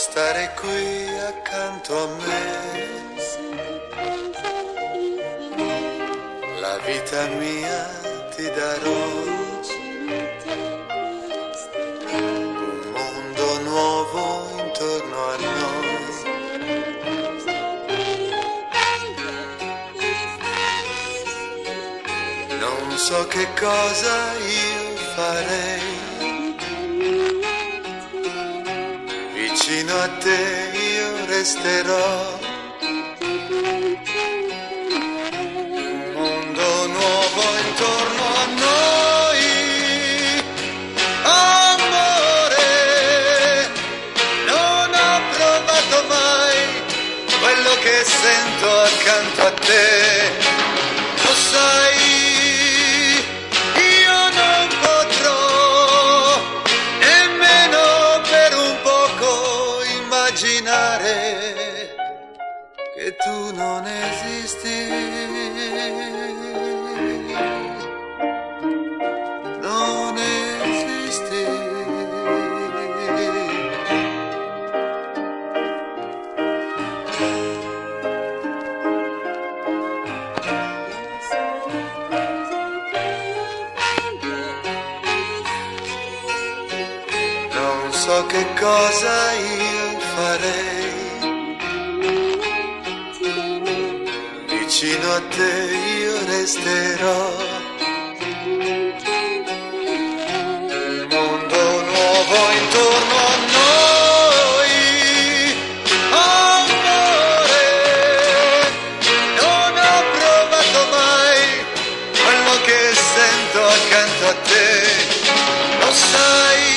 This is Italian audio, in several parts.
Restare qui accanto a me, la vita mia ti darò, un mondo nuovo intorno a noi. Non so che cosa io farei, vicino a te io resterò, un mondo nuovo intorno a noi. Amore, non ho provato mai quello che sento accanto a te, lo sai. Che tu non esisti, non esisti. Non so che cosa io farei, vicino a te io resterò, un mondo nuovo intorno a noi. Amore, non ho provato mai quello che sento accanto a te, lo sai.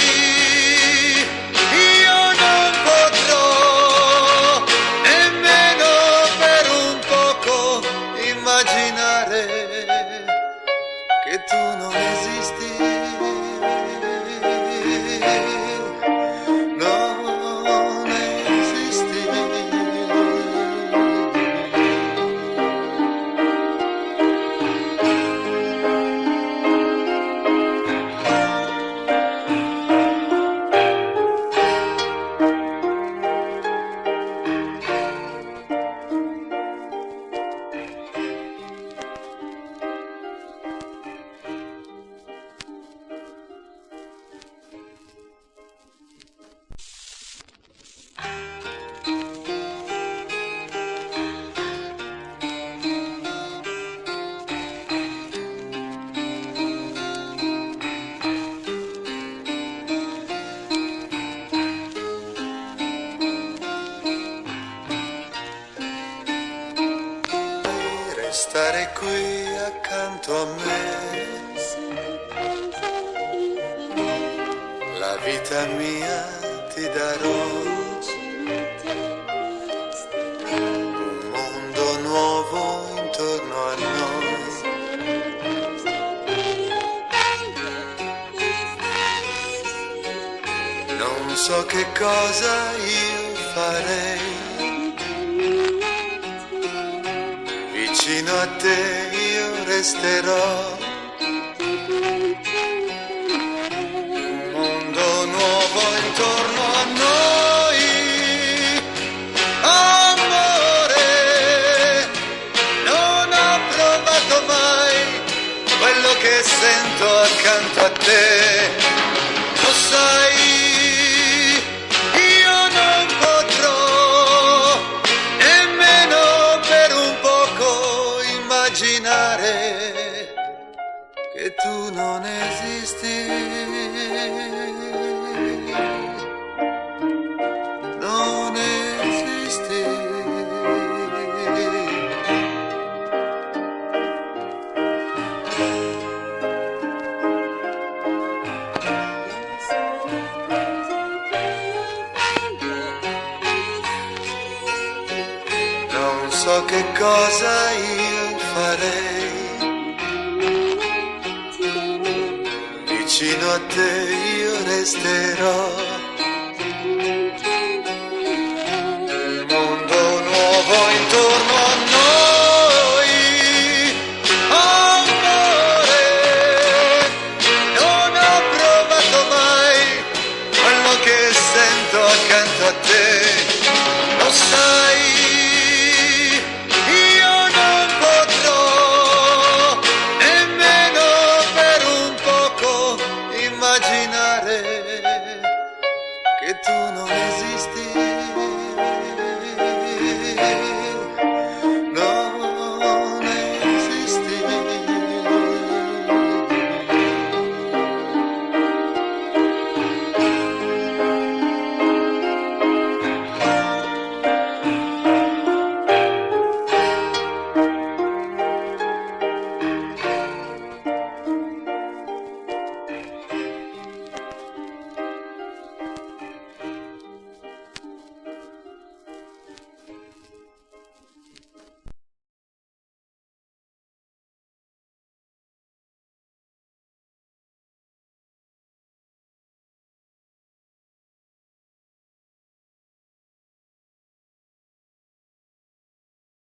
Che tu non esisti, non esisti. Restare qui accanto a me, la vita mia ti darò, un mondo nuovo intorno a noi. Non so che cosa io farei, vicino a te io resterò, un mondo nuovo intorno a noi. Amore, non ho provato mai quello che sento accanto a te, lo sai. Che tu non esisti, non esisti. Non so che cosa io farei, vicino a te io resterò,